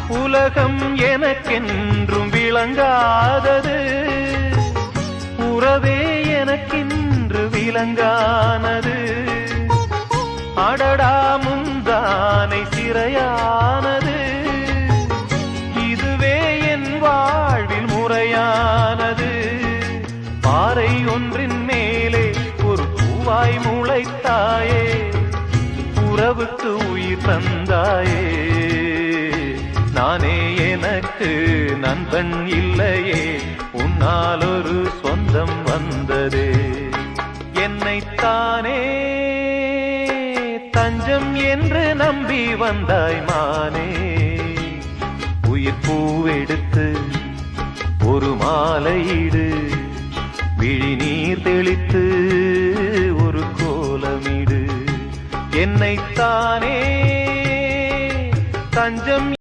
உலகம் எனக்கென்றும் விளங்காதது, உறவே எனக்கென்று விளங்கானது. அடடா முந்தானை சிறையானது, இதுவே என் வாழ்வில் முறையானது. பாறை ஒன்றின் மேலே ஒரு பூவாய் முளைத்தாயே, உறவுக்கு உயிர் தந்தாயே. நானே எனக்கு நண்பன் இல்லையே, உன்னால் ஒரு சொந்தம் வந்ததே. என்னைத்தானே தஞ்சம் என்று நம்பி வந்தாய் மானே. உயிர் பூவெடுத்து ஒரு மாலையிடு, விழி நீர் தெளித்து ஒரு கோலமிடு. என்னைத்தானே தஞ்சம்